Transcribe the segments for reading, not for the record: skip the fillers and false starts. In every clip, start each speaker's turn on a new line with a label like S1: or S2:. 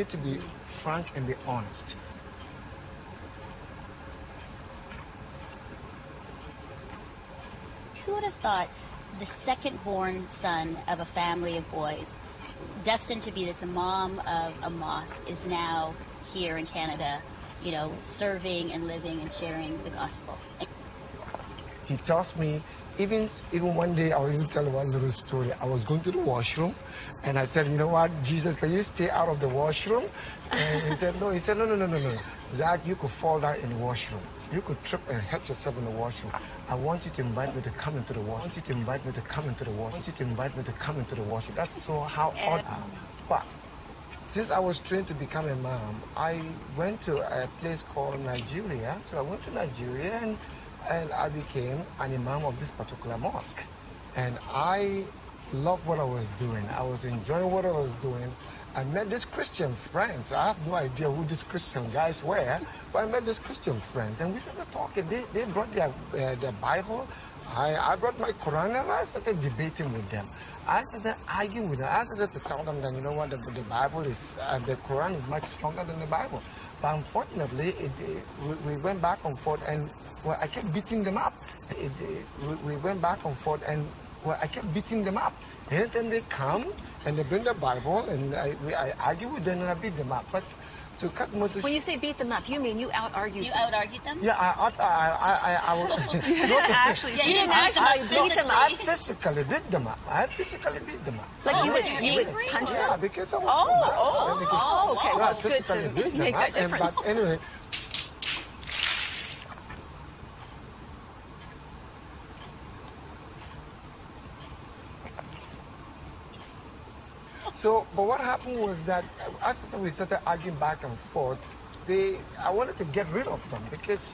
S1: need to be frank and be honest.
S2: Who would have thought the second-born son of a family of boys, destined to be this imam of a mosque, is now here in Canada, serving and living and sharing the gospel?
S1: He tells me, even one day, I was even telling one little story. I was going to the washroom, and I said, you know what, Jesus, can you stay out of the washroom? And he said, no. He said, no. Zach, you could fall down in the washroom. You could trip and hurt yourself in the washroom. I want you to invite me to come into the washroom. I want you to invite me to come into the washroom. I want you to invite me to come into the washroom. That's so how odd I am. But since I was trained to become a mom, I went to a place called Nigeria. So I went to Nigeria and I became an imam of this particular mosque. And I loved what I was doing. I was enjoying what I was doing. I met these Christian friends. I have no idea who these Christian guys were, but I met these Christian friends, and we started talking. They brought their Bible. I brought my Quran, and I started debating with them. I started arguing with them. I started to tell them that, you know what, the Bible is, the Quran is much stronger than the Bible. But unfortunately, we went back and forth, and I kept beating them up. We went back and forth, and I kept beating them up. And then they come and they bring the Bible, and I argue with them and I beat them up. But to cut more to
S3: when you say beat them up, you mean you out-argued them?
S2: You out-argued them?
S1: Yeah, I
S3: you didn't actually beat them up.
S1: I physically beat them up.
S3: Like you would punch them?
S1: Yeah, because I was so mad.
S3: Okay. Well, it's good to make that difference.
S1: But anyway. So, but what happened was that as we started arguing back and forth, I wanted to get rid of them because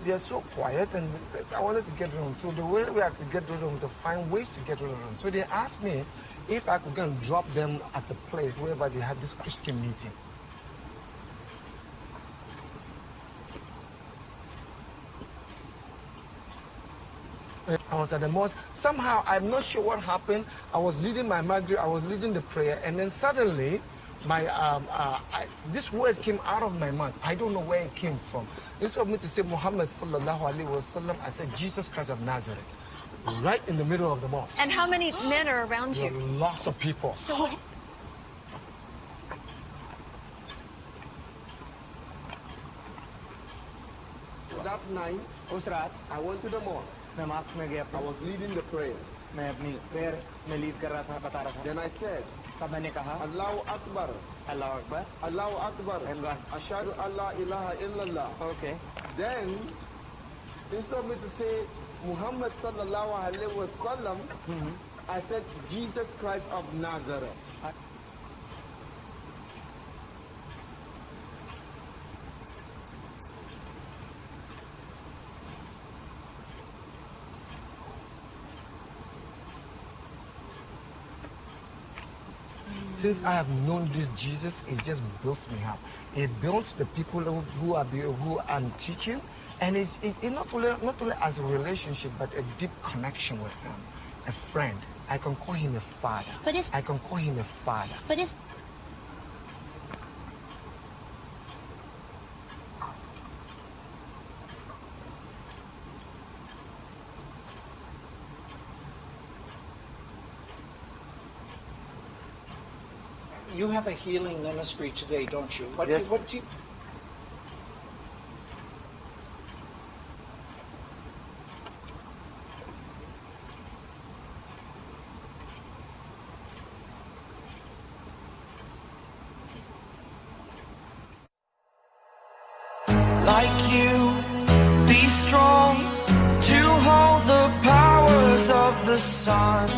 S1: they're so quiet, and I wanted to get rid of them. So the way I could get rid of them, to find ways to get rid of them. So they asked me if I could go and drop them at the place wherever they had this Christian meeting. I was at the mosque. Somehow, I'm not sure what happened. I was leading my Maghrib, I was leading the prayer, and then suddenly, these words came out of my mouth. I don't know where it came from. Instead of me to say Muhammad sallallahu alaihi wasallam, I said Jesus Christ of Nazareth, right in the middle of the mosque.
S3: And how many men are around you?
S1: Lots of people.
S3: So.
S1: That night, I went to the mosque.
S4: मैं mask में गया,
S1: I was leading the prayers.
S4: मैं अपनी prayer में lead कर रहा था, बता रहा था.
S1: Then I said,
S4: तब मैंने कहा,
S1: Allahu Akbar,
S4: Allah Akbar,
S1: Allahu Akbar, Ashhadu Allah ilaha illallah.
S4: Okay.
S1: Then, instead of me to say Muhammad sallallahu alaihi wasallam, I said Jesus Christ of Nazareth. Since I have known this Jesus, it just builds me up. It builds the people who I'm teaching, and it's not only as a relationship, but a deep connection with him, a friend. I can call him a father. I can call him a father.
S2: But it's
S5: You have a healing ministry today, don't you?
S1: Yes.
S5: What do you...
S6: Like you, be strong to hold the powers of the sun.